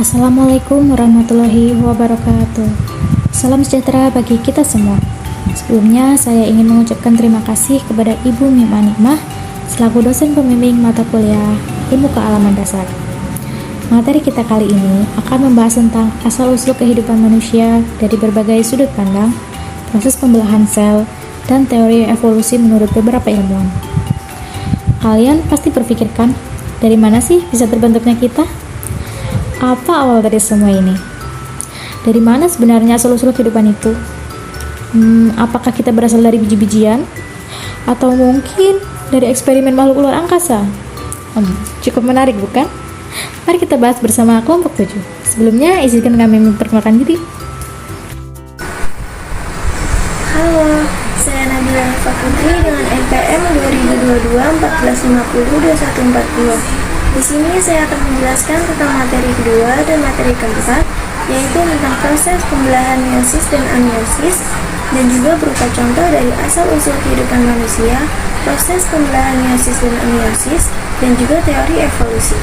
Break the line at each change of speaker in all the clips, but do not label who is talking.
Assalamualaikum warahmatullahi wabarakatuh. Salam sejahtera bagi kita semua. Sebelumnya saya ingin mengucapkan terima kasih kepada Ibu Mima Nikmah selaku dosen pembimbing mata kuliah Ilmu Kealaman Dasar. Materi kita kali ini akan membahas tentang asal-usul kehidupan manusia dari berbagai sudut pandang, proses pembelahan sel, dan teori evolusi menurut beberapa ilmuwan. Kalian pasti berpikirkan, dari mana sih bisa terbentuknya kita? Apa awal dari semua ini? Dari mana sebenarnya asal-usul kehidupan itu? Apakah kita berasal dari biji-bijian? Atau mungkin dari eksperimen makhluk luar angkasa? Cukup menarik, bukan? Mari kita bahas bersama kelompok 7. Sebelumnya, izinkan kami memperkenalkan diri.
Halo, saya Nabila Nifa Putri dengan NPM 2022-1450-2142. Di sini saya akan menjelaskan tentang materi kedua dan materi keempat, yaitu tentang proses pembelahan meiosis dan ameiosis, dan juga berupa contoh dari asal-usul kehidupan manusia, proses pembelahan meiosis dan ameiosis, dan juga teori evolusi.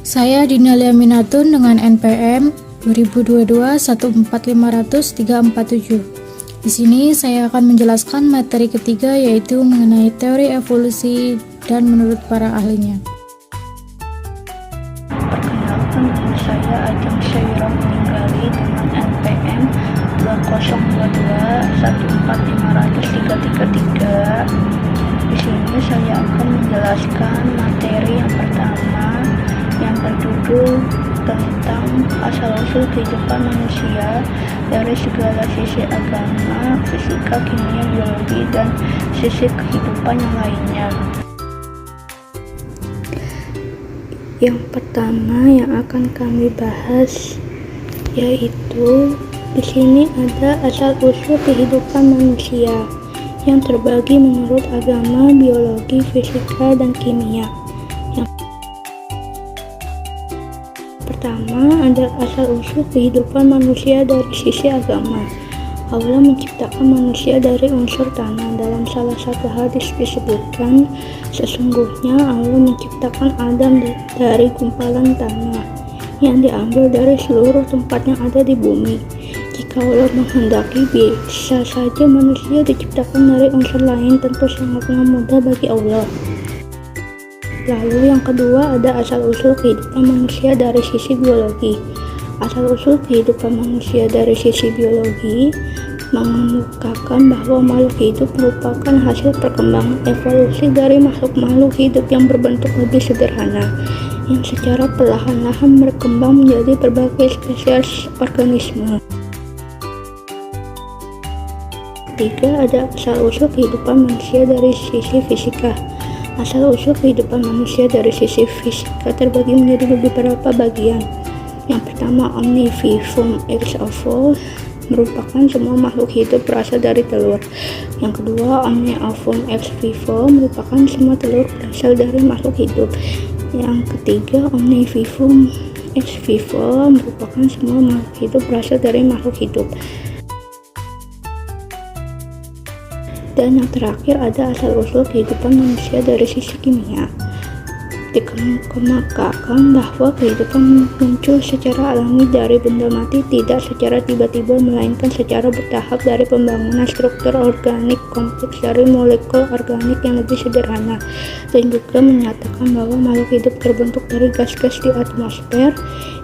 Saya Dinalia Minatun dengan NPM 2022-1450-347. Di sini saya akan menjelaskan materi ketiga, yaitu mengenai teori evolusi dan menurut para ahlinya.
Perkenalkan, nama saya Ajeng Syairah Meninggali dengan NPM 2022-1450-333. Di sini saya akan menjelaskan materi yang pertama yang berjudul tentang asal-usul kehidupan manusia dari segala sisi agama, fisika, kimia, biologi, dan sisi kehidupan yang lainnya. Yang pertama yang akan kami bahas yaitu di sini ada asal-usul kehidupan manusia yang terbagi menurut agama, biologi, fisika, dan kimia. Pertama, ada asal-usul kehidupan manusia dari sisi agama. Allah menciptakan manusia dari unsur tanah. Dalam salah satu hadis disebutkan, sesungguhnya Allah menciptakan Adam dari gumpalan tanah yang diambil dari seluruh tempat yang ada di bumi. Jika Allah menghendaki, bisa saja manusia diciptakan dari unsur lain, tentu sangatlah mudah bagi Allah. Lalu yang kedua ada asal-usul kehidupan manusia dari sisi biologi. Asal-usul kehidupan manusia dari sisi biologi mengemukakan bahwa makhluk hidup merupakan hasil perkembangan evolusi dari makhluk-makhluk hidup yang berbentuk lebih sederhana, yang secara perlahan-lahan berkembang menjadi berbagai spesies organisme. Ketiga ada asal-usul kehidupan manusia dari sisi fisika. Asal-usul kehidupan manusia dari sisi fisika terbagi menjadi beberapa bagian. Yang pertama, omnivivum ex ovo, merupakan semua makhluk hidup berasal dari telur. Yang kedua, omniovum ex vivo, merupakan semua telur berasal dari makhluk hidup. Yang ketiga, omnivivum ex vivo, merupakan semua makhluk hidup berasal dari makhluk hidup. Dan yang terakhir ada asal-usul kehidupan manusia dari sisi kimia. Dikemukakan bahwa kehidupan muncul secara alami dari benda mati, tidak secara tiba-tiba, melainkan secara bertahap dari pembangunan struktur organik kompleks dari molekul organik yang lebih sederhana, dan juga menyatakan bahwa makhluk hidup terbentuk dari gas-gas di atmosfer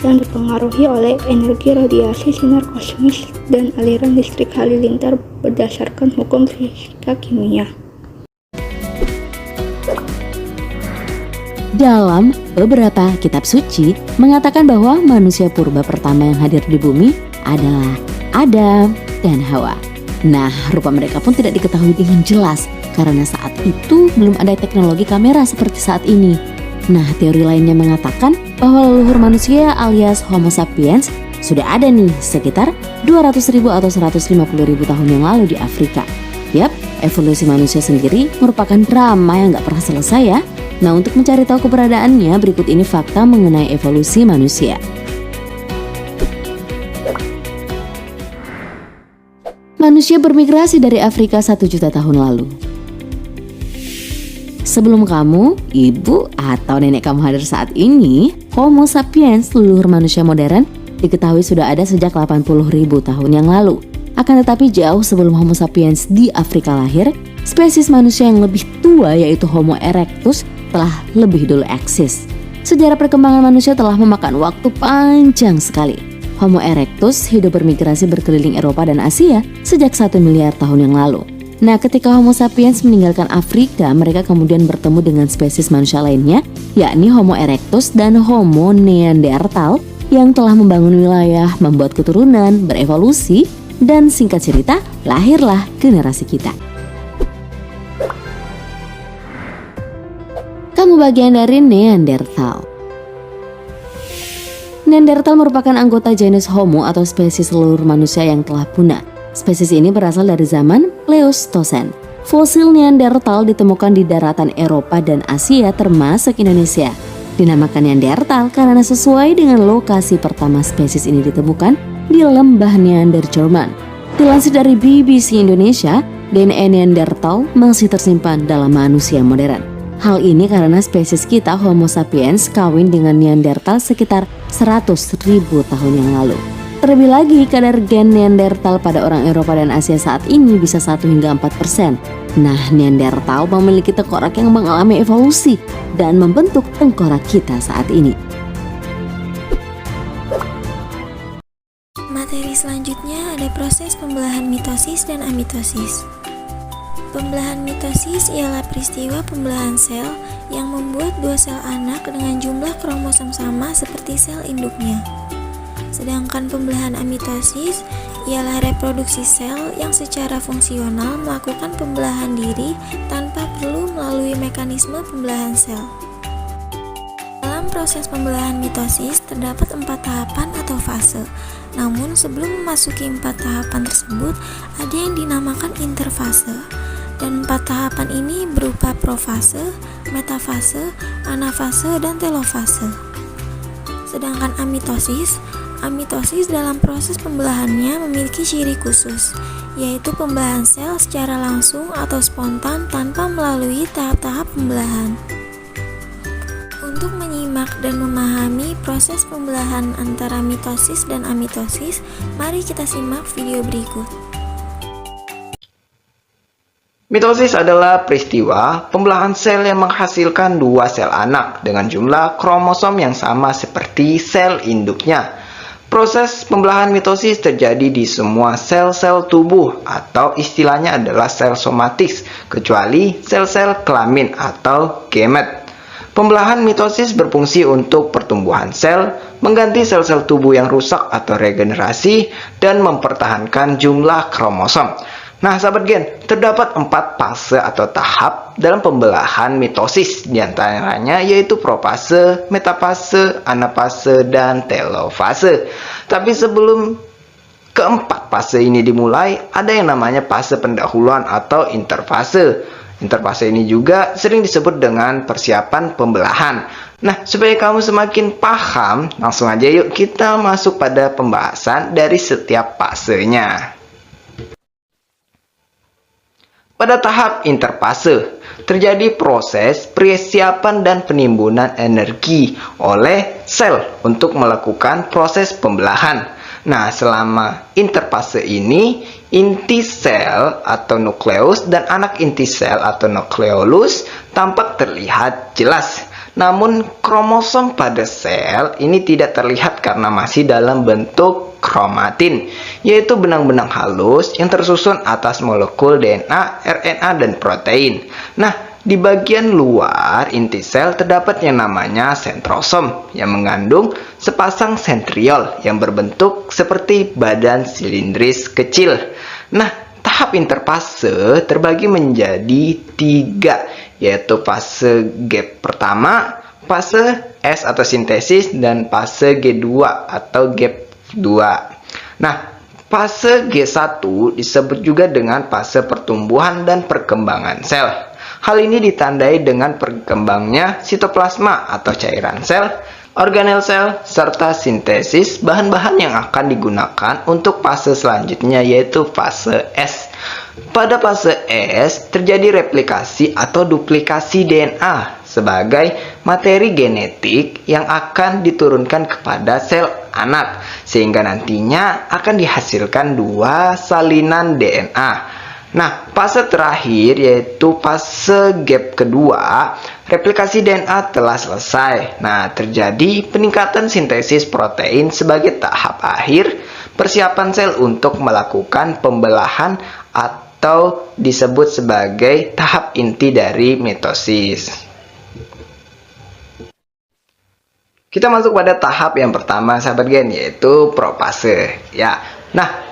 yang dipengaruhi oleh energi radiasi, sinar kosmis, dan aliran listrik halilintar berdasarkan hukum fisika kimia.
Dalam beberapa kitab suci mengatakan bahwa manusia purba pertama yang hadir di bumi adalah Adam dan Hawa. Nah, rupa mereka pun tidak diketahui dengan jelas karena saat itu belum ada teknologi kamera seperti saat ini. Nah, teori lainnya mengatakan bahwa leluhur manusia alias Homo sapiens sudah ada nih sekitar 200.000 atau 150.000 tahun yang lalu di Afrika. Yap, evolusi manusia sendiri merupakan drama yang gak pernah selesai ya. Nah, untuk mencari tahu keberadaannya, berikut ini fakta mengenai evolusi manusia. Manusia bermigrasi dari Afrika 1 juta tahun lalu. sebelum kamu, ibu, atau nenek kamu hadir saat ini, Homo sapiens, leluhur manusia modern, diketahui sudah ada sejak 80.000 tahun yang lalu. Akan tetapi jauh sebelum Homo sapiens di Afrika lahir, spesies manusia yang lebih tua yaitu Homo erectus telah lebih dulu eksis. Sejarah perkembangan manusia telah memakan waktu panjang sekali. Homo erectus hidup bermigrasi berkeliling Eropa dan Asia sejak 1 miliar tahun yang lalu. Nah, ketika Homo sapiens meninggalkan Afrika, mereka kemudian bertemu dengan spesies manusia lainnya, yakni Homo erectus dan Homo neanderthal yang telah membangun wilayah, membuat keturunan, berevolusi, dan singkat cerita, lahirlah generasi kita. Kamu bagian dari Neanderthal. Neanderthal merupakan anggota genus Homo atau spesies leluhur manusia yang telah punah. Spesies ini berasal dari zaman Pleistocene. Fosil Neanderthal ditemukan di daratan Eropa dan Asia termasuk Indonesia. Dinamakan Neanderthal karena sesuai dengan lokasi pertama spesies ini ditemukan di lembah Neander, Jerman. Dilansir dari BBC Indonesia, DNA Neanderthal masih tersimpan dalam manusia modern. Hal ini karena spesies kita Homo sapiens kawin dengan Neanderthal sekitar 100.000 tahun yang lalu. Terlebih lagi, kadar gen Neanderthal pada orang Eropa dan Asia saat ini bisa 1 hingga 4%. Nah, Neanderthal memiliki tengkorak yang mengalami evolusi dan membentuk tengkorak kita saat ini.
Materi selanjutnya ada proses pembelahan mitosis dan amitosis. Pembelahan mitosis ialah peristiwa pembelahan sel yang membuat 2 sel anak dengan jumlah kromosom sama seperti sel induknya. Sedangkan pembelahan amitosis ialah reproduksi sel yang secara fungsional melakukan pembelahan diri tanpa perlu melalui mekanisme pembelahan sel. Dalam proses pembelahan mitosis terdapat 4 tahapan atau fase. Namun sebelum memasuki 4 tahapan tersebut ada yang dinamakan interfase. Dan 4 tahapan ini berupa profase, metafase, anafase, dan telofase. Sedangkan amitosis dalam proses pembelahannya memiliki ciri khusus, yaitu pembelahan sel secara langsung atau spontan tanpa melalui tahap-tahap pembelahan. Untuk menyimak dan memahami proses pembelahan antara mitosis dan amitosis, mari kita simak video berikut.
Mitosis adalah peristiwa pembelahan sel yang menghasilkan 2 sel anak dengan jumlah kromosom yang sama seperti sel induknya. Proses pembelahan mitosis terjadi di semua sel-sel tubuh atau istilahnya adalah sel somatis, kecuali sel-sel kelamin atau gamet. Pembelahan mitosis berfungsi untuk pertumbuhan sel, mengganti sel-sel tubuh yang rusak atau regenerasi, dan mempertahankan jumlah kromosom. Nah, sahabat gen, terdapat 4 fase atau tahap dalam pembelahan mitosis, diantaranya yaitu profase, metafase, anafase, dan telofase. Tapi sebelum keempat fase ini dimulai, ada yang namanya fase pendahuluan atau interfase. Interfase ini juga sering disebut dengan persiapan pembelahan. Nah, supaya kamu semakin paham, langsung aja yuk kita masuk pada pembahasan dari setiap fasenya. Pada tahap interfase, terjadi proses persiapan dan penimbunan energi oleh sel untuk melakukan proses pembelahan. Nah, selama interfase ini, inti sel atau nukleus dan anak inti sel atau nukleolus tampak terlihat jelas. Namun, kromosom pada sel ini tidak terlihat karena masih dalam bentuk kromatin, yaitu benang-benang halus yang tersusun atas molekul DNA, RNA, dan protein. Nah, di bagian luar inti sel terdapat yang namanya sentrosom yang mengandung sepasang sentriol yang berbentuk seperti badan silindris kecil. Nah, tahap interfase terbagi menjadi 3, yaitu fase gap pertama, fase S atau sintesis, dan fase G2 atau gap 2. Nah, fase G1 disebut juga dengan fase pertumbuhan dan perkembangan sel. Hal ini ditandai dengan berkembangnya sitoplasma atau cairan sel, organel sel, serta sintesis bahan-bahan yang akan digunakan untuk fase selanjutnya yaitu fase S. Pada fase S, terjadi replikasi atau duplikasi DNA sebagai materi genetik yang akan diturunkan kepada sel anak, sehingga nantinya akan dihasilkan dua salinan DNA. Nah, fase terakhir yaitu fase gap kedua, replikasi DNA telah selesai. Nah, terjadi peningkatan sintesis protein sebagai tahap akhir persiapan sel untuk melakukan pembelahan atau disebut sebagai tahap inti dari mitosis. Kita masuk pada tahap yang pertama, sahabat gen, yaitu profase. Ya, nah,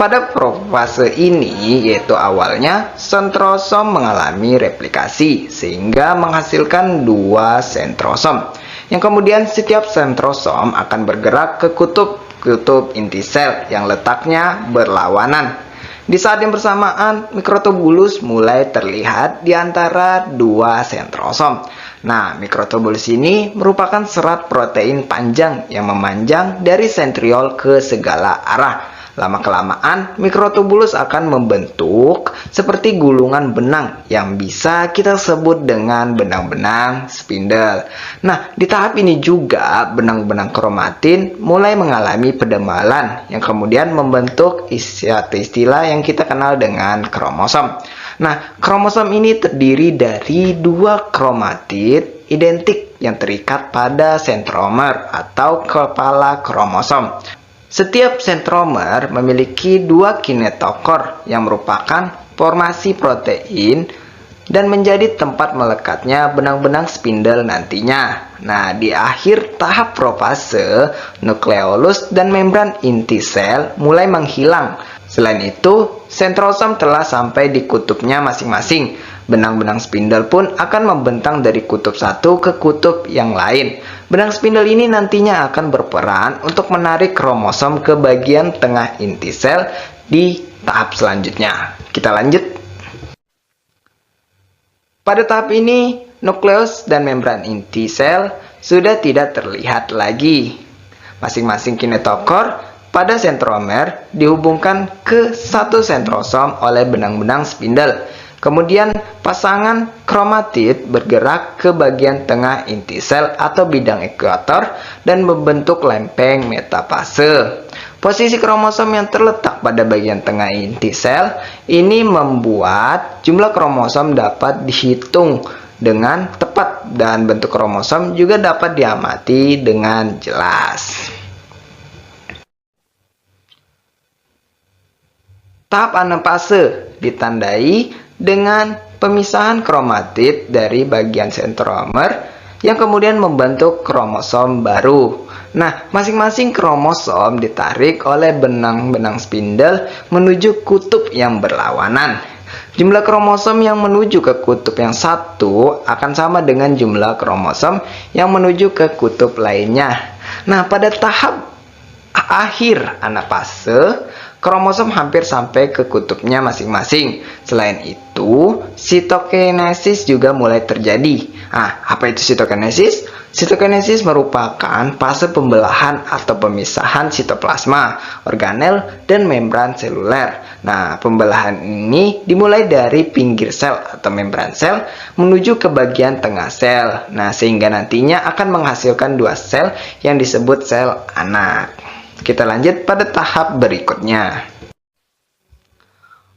pada profase ini, yaitu awalnya sentrosom mengalami replikasi sehingga menghasilkan dua sentrosom. Yang kemudian setiap sentrosom akan bergerak ke kutub inti sel yang letaknya berlawanan. Di saat yang bersamaan, mikrotubulus mulai terlihat di antara dua sentrosom. Nah, mikrotubulus ini merupakan serat protein panjang yang memanjang dari sentriol ke segala arah. Lama-kelamaan, mikrotubulus akan membentuk seperti gulungan benang yang bisa kita sebut dengan benang-benang spindle. Nah, di tahap ini juga benang-benang kromatin mulai mengalami pedebalan yang kemudian membentuk istilah yang kita kenal dengan kromosom. Nah, kromosom ini terdiri dari dua kromatid identik yang terikat pada sentromer atau kepala kromosom. Setiap sentromer memiliki dua kinetokor yang merupakan formasi protein dan menjadi tempat melekatnya benang-benang spindle nantinya. Nah, di akhir tahap profase, nukleolus dan membran inti sel mulai menghilang. Selain itu, sentrosom telah sampai di kutubnya masing-masing. Benang-benang spindle pun akan membentang dari kutub satu ke kutub yang lain. Benang spindle ini nantinya akan berperan untuk menarik kromosom ke bagian tengah inti sel di tahap selanjutnya. Kita lanjut. Pada tahap ini, nukleus dan membran inti sel sudah tidak terlihat lagi. Masing-masing kinetokor pada sentromer dihubungkan ke satu sentrosom oleh benang-benang spindle. Kemudian pasangan kromatid bergerak ke bagian tengah inti sel atau bidang ekuator dan membentuk lempeng metafase. Posisi kromosom yang terletak pada bagian tengah inti sel ini membuat jumlah kromosom dapat dihitung dengan tepat dan bentuk kromosom juga dapat diamati dengan jelas. Tahap anafase ditandai dengan pemisahan kromatid dari bagian sentromer yang kemudian membentuk kromosom baru. Nah, masing-masing kromosom ditarik oleh benang-benang spindle menuju kutub yang berlawanan. Jumlah kromosom yang menuju ke kutub yang satu akan sama dengan jumlah kromosom yang menuju ke kutub lainnya. Nah, pada tahap akhir anafase, kromosom hampir sampai ke kutubnya masing-masing. Selain itu, sitokinesis juga mulai terjadi. Nah, apa itu sitokinesis? Sitokinesis merupakan fase pembelahan atau pemisahan sitoplasma, organel, dan membran seluler. Nah, pembelahan ini dimulai dari pinggir sel atau membran sel menuju ke bagian tengah sel. Nah, sehingga nantinya akan menghasilkan dua sel yang disebut sel anak. Kita lanjut pada tahap berikutnya.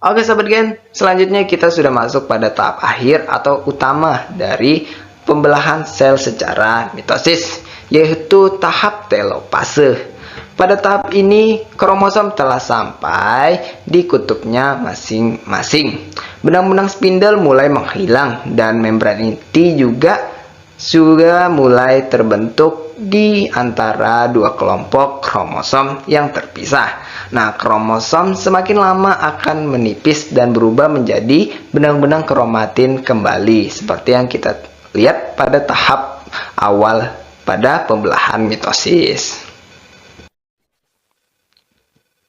Oke sahabat gen, selanjutnya kita sudah masuk pada tahap akhir atau utama dari pembelahan sel secara mitosis, yaitu tahap telopase. Pada tahap ini, kromosom telah sampai di kutubnya masing-masing. Benang-benang spindle mulai menghilang dan membran inti juga mulai terbentuk di antara dua kelompok kromosom yang terpisah. Nah, kromosom semakin lama akan menipis dan berubah menjadi benang-benang kromatin kembali, seperti yang kita lihat pada tahap awal pada pembelahan mitosis.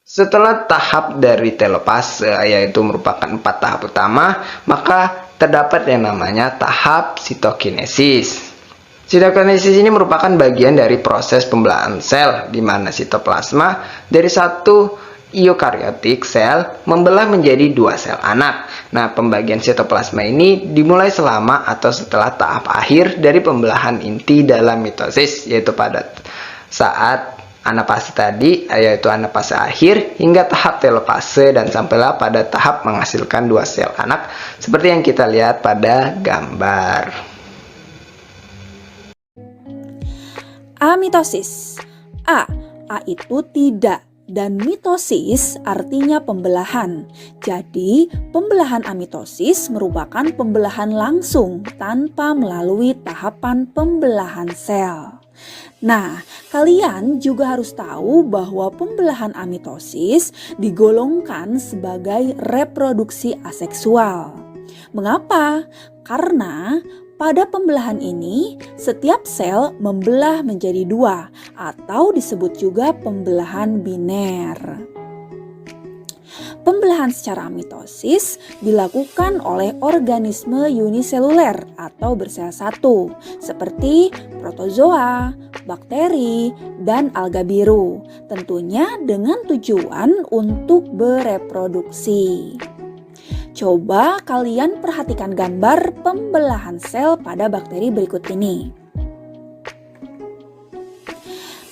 Setelah tahap dari telopase, yaitu merupakan 4 tahap utama, maka terdapat yang namanya tahap sitokinesis. Sitokinesis ini merupakan bagian dari proses pembelahan sel, di mana sitoplasma dari satu eukariotik sel membelah menjadi 2 sel anak. Nah, pembagian sitoplasma ini dimulai selama atau setelah tahap akhir dari pembelahan inti dalam mitosis, yaitu pada saat anafase tadi, yaitu anafase akhir, hingga tahap telofase dan sampailah pada tahap menghasilkan 2 sel anak seperti yang kita lihat pada gambar.
Amitosis. A itu tidak, dan mitosis artinya pembelahan. Jadi, pembelahan amitosis merupakan pembelahan langsung tanpa melalui tahapan pembelahan sel. Nah, kalian juga harus tahu bahwa pembelahan amitosis digolongkan sebagai reproduksi aseksual. Mengapa? Karena pada pembelahan ini, setiap sel membelah menjadi 2 atau disebut juga pembelahan biner. Pembelahan secara mitosis dilakukan oleh organisme uniseluler atau bersel satu seperti protozoa, bakteri, dan alga biru, tentunya dengan tujuan untuk bereproduksi. Coba kalian perhatikan gambar pembelahan sel pada bakteri berikut ini.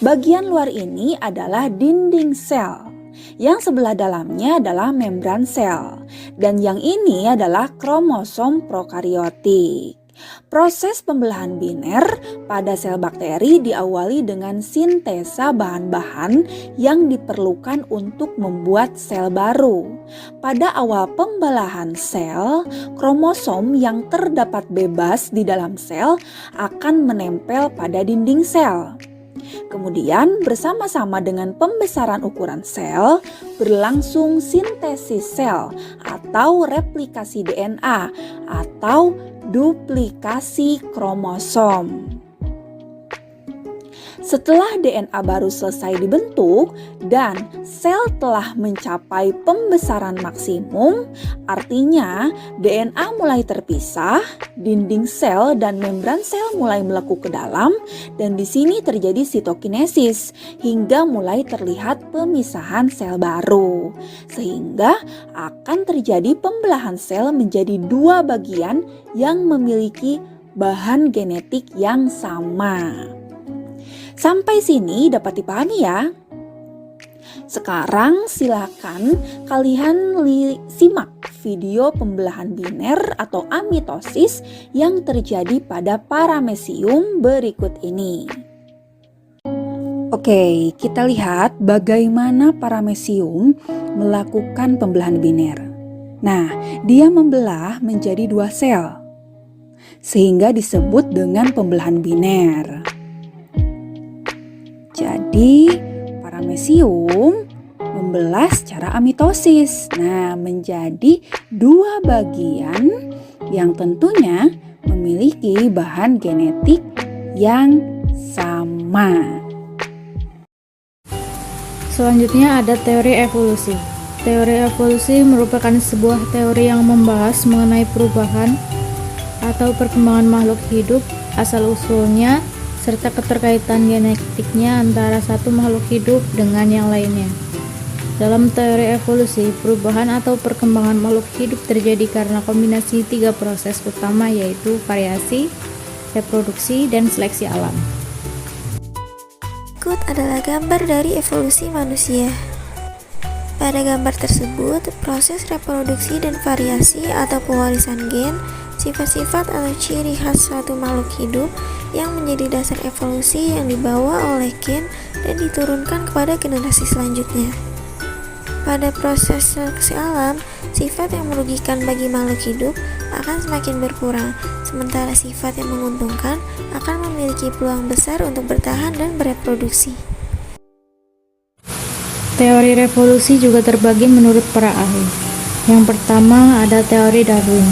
Bagian luar ini adalah dinding sel, yang sebelah dalamnya adalah membran sel, dan yang ini adalah kromosom prokariotik. Proses pembelahan biner pada sel bakteri diawali dengan sintesa bahan-bahan yang diperlukan untuk membuat sel baru. Pada awal pembelahan sel, kromosom yang terdapat bebas di dalam sel akan menempel pada dinding sel. Kemudian bersama-sama dengan pembesaran ukuran sel, berlangsung sintesis sel atau replikasi DNA atau duplikasi kromosom. Setelah DNA baru selesai dibentuk dan sel telah mencapai pembesaran maksimum, artinya DNA mulai terpisah, dinding sel dan membran sel mulai melekuk ke dalam, dan di sini terjadi sitokinesis hingga mulai terlihat pemisahan sel baru. Sehingga akan terjadi pembelahan sel menjadi 2 bagian yang memiliki bahan genetik yang sama. Sampai sini dapat dipahami ya? Sekarang silakan kalian simak video pembelahan biner atau amitosis yang terjadi pada paramecium berikut ini. Oke, kita lihat bagaimana paramecium melakukan pembelahan biner. Nah, dia membelah menjadi 2 sel, sehingga disebut dengan pembelahan biner. Jadi, paramecium membelah secara amitosis. Nah, menjadi 2 bagian yang tentunya memiliki bahan genetik yang sama.
Selanjutnya ada teori evolusi. Teori evolusi merupakan sebuah teori yang membahas mengenai perubahan atau perkembangan makhluk hidup, asal-usulnya, serta keterkaitan genetiknya antara satu makhluk hidup dengan yang lainnya. Dalam teori evolusi, perubahan atau perkembangan makhluk hidup terjadi karena kombinasi 3 proses utama, yaitu variasi, reproduksi, dan seleksi alam.
Berikut adalah gambar dari evolusi manusia. Pada gambar tersebut, proses reproduksi dan variasi atau pewarisan gen, sifat-sifat atau ciri khas suatu makhluk hidup yang menjadi dasar evolusi yang dibawa oleh gen dan diturunkan kepada generasi selanjutnya. Pada proses seleksi alam, sifat yang merugikan bagi makhluk hidup akan semakin berkurang, sementara sifat yang menguntungkan akan memiliki peluang besar untuk bertahan dan bereproduksi.
Teori revolusi juga terbagi menurut para ahli. Yang pertama ada teori Darwin.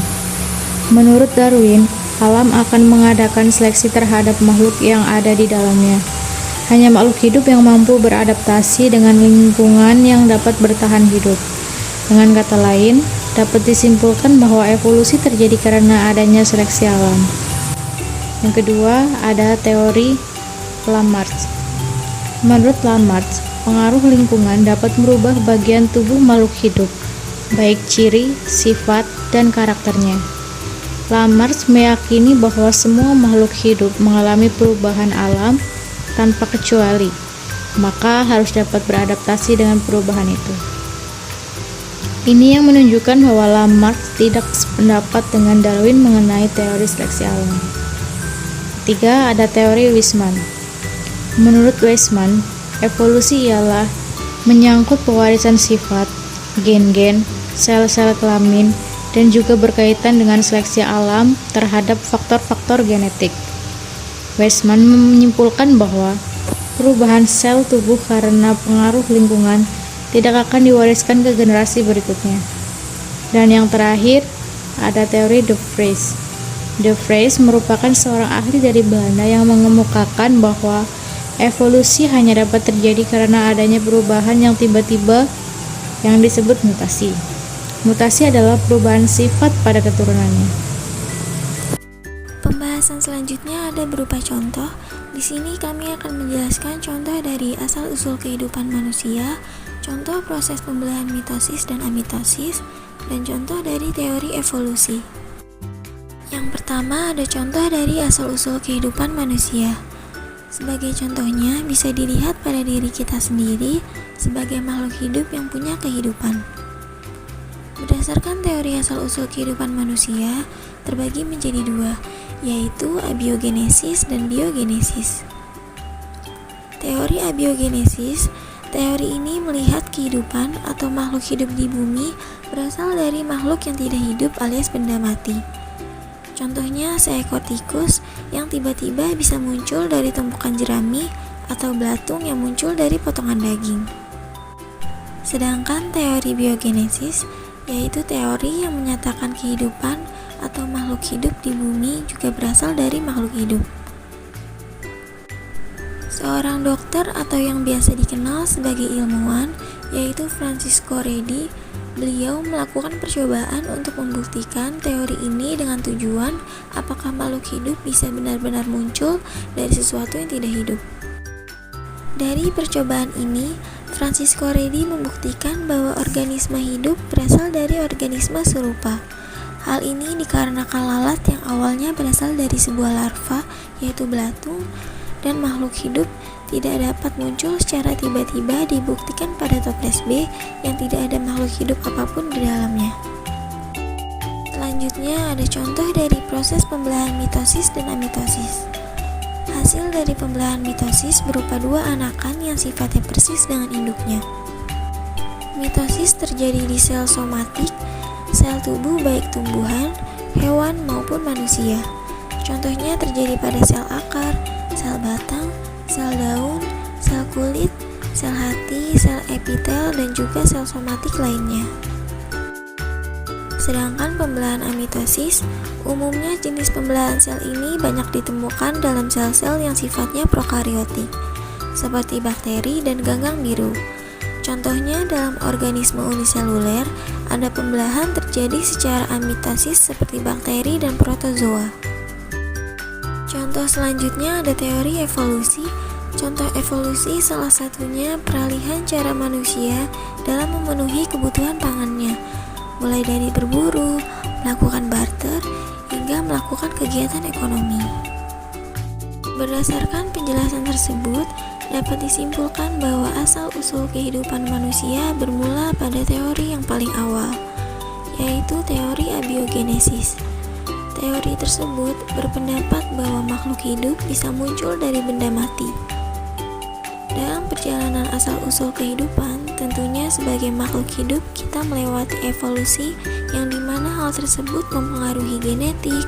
Menurut Darwin, alam akan mengadakan seleksi terhadap makhluk yang ada di dalamnya. Hanya makhluk hidup yang mampu beradaptasi dengan lingkungan yang dapat bertahan hidup. Dengan kata lain, dapat disimpulkan bahwa evolusi terjadi karena adanya seleksi alam. Yang kedua, ada teori Lamarck. Menurut Lamarck, pengaruh lingkungan dapat merubah bagian tubuh makhluk hidup, baik ciri, sifat, dan karakternya. Lamarck meyakini bahwa semua makhluk hidup mengalami perubahan alam tanpa kecuali, maka harus dapat beradaptasi dengan perubahan itu. Ini yang menunjukkan bahwa Lamarck tidak sependapat dengan Darwin mengenai teori seleksi alam. Ketiga, ada teori Weismann. Menurut Weismann, evolusi ialah menyangkut pewarisan sifat, gen-gen, sel-sel kelamin, dan juga berkaitan dengan seleksi alam terhadap faktor-faktor genetik. Weismann menyimpulkan bahwa perubahan sel tubuh karena pengaruh lingkungan tidak akan diwariskan ke generasi berikutnya. Dan yang terakhir, ada teori De Vries. De Vries merupakan seorang ahli dari Belanda yang mengemukakan bahwa evolusi hanya dapat terjadi karena adanya perubahan yang tiba-tiba yang disebut mutasi. Mutasi adalah perubahan sifat pada keturunannya.
Pembahasan selanjutnya ada berupa contoh. Di sini kami akan menjelaskan contoh dari asal-usul kehidupan manusia, contoh proses pembelahan mitosis dan amitosis, dan contoh dari teori evolusi. Yang pertama ada contoh dari asal-usul kehidupan manusia. Sebagai contohnya bisa dilihat pada diri kita sendiri sebagai makhluk hidup yang punya kehidupan. Berdasarkan teori asal-usul kehidupan manusia terbagi menjadi dua, yaitu abiogenesis dan biogenesis. Teori abiogenesis, teori ini melihat kehidupan atau makhluk hidup di bumi berasal dari makhluk yang tidak hidup alias benda mati. Contohnya seekor tikus yang tiba-tiba bisa muncul dari tumpukan jerami atau belatung yang muncul dari potongan daging. Sedangkan teori biogenesis, yaitu teori yang menyatakan kehidupan atau makhluk hidup di bumi juga berasal dari makhluk hidup. Seorang dokter atau yang biasa dikenal sebagai ilmuwan, yaitu Francisco Redi, beliau melakukan percobaan untuk membuktikan teori ini dengan tujuan apakah makhluk hidup bisa benar-benar muncul dari sesuatu yang tidak hidup. Dari percobaan ini, Francisco Redi membuktikan bahwa organisme hidup berasal dari organisme serupa. Hal ini dikarenakan lalat yang awalnya berasal dari sebuah larva, yaitu belatung, dan makhluk hidup tidak dapat muncul secara tiba-tiba dibuktikan pada toples B yang tidak ada makhluk hidup apapun di dalamnya. Selanjutnya ada contoh dari proses pembelahan mitosis dan amitosis. Hasil dari pembelahan mitosis berupa dua anakan yang sifatnya persis dengan induknya. Mitosis terjadi di sel somatik, sel tubuh baik tumbuhan, hewan maupun manusia. Contohnya terjadi pada sel akar, sel batang, sel daun, sel kulit, sel hati, sel epitel, dan juga sel somatik lainnya. Sedangkan pembelahan amitosis, umumnya jenis pembelahan sel ini banyak ditemukan dalam sel-sel yang sifatnya prokariotik, seperti bakteri dan ganggang biru. Contohnya dalam organisme uniseluler, ada pembelahan terjadi secara amitosis seperti bakteri dan protozoa. Contoh selanjutnya ada teori evolusi. Contoh evolusi salah satunya peralihan cara manusia dalam memenuhi kebutuhan pangannya, mulai dari berburu, melakukan barter, hingga melakukan kegiatan ekonomi. Berdasarkan penjelasan tersebut, dapat disimpulkan bahwa asal-usul kehidupan manusia bermula pada teori yang paling awal, yaitu teori abiogenesis. Teori tersebut berpendapat bahwa makhluk hidup bisa muncul dari benda mati. Dalam perjalanan asal-usul kehidupan, tentunya sebagai makhluk hidup kita melewati evolusi yang dimana hal tersebut mempengaruhi genetik,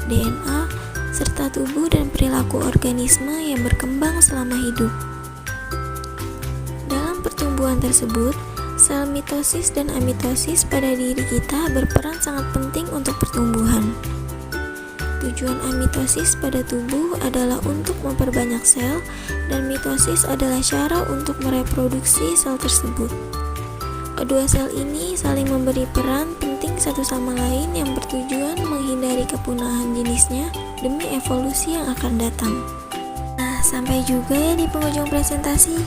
DNA, serta tubuh dan perilaku organisme yang berkembang selama hidup. Dalam pertumbuhan tersebut, sel mitosis dan amitosis pada diri kita berperan sangat penting untuk pertumbuhan. Tujuan amitosis pada tubuh adalah untuk memperbanyak sel, dan mitosis adalah cara untuk mereproduksi sel tersebut. Kedua sel ini saling memberi peran penting satu sama lain yang bertujuan menghindari kepunahan jenisnya demi evolusi yang akan datang. Nah, sampai juga ya di penghujung presentasi.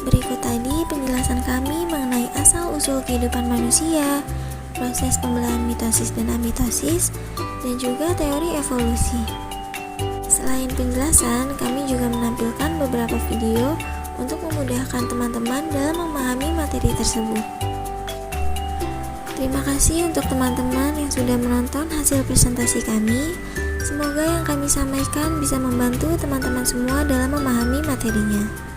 Berikut tadi penjelasan kami mengenai asal-usul kehidupan manusia, proses pembelahan mitosis dan amitosis, dan juga teori evolusi. Selain penjelasan, kami juga menampilkan beberapa video untuk memudahkan teman-teman dalam memahami materi tersebut. Terima kasih untuk teman-teman yang sudah menonton hasil presentasi kami. Semoga yang kami sampaikan bisa membantu teman-teman semua dalam memahami materinya.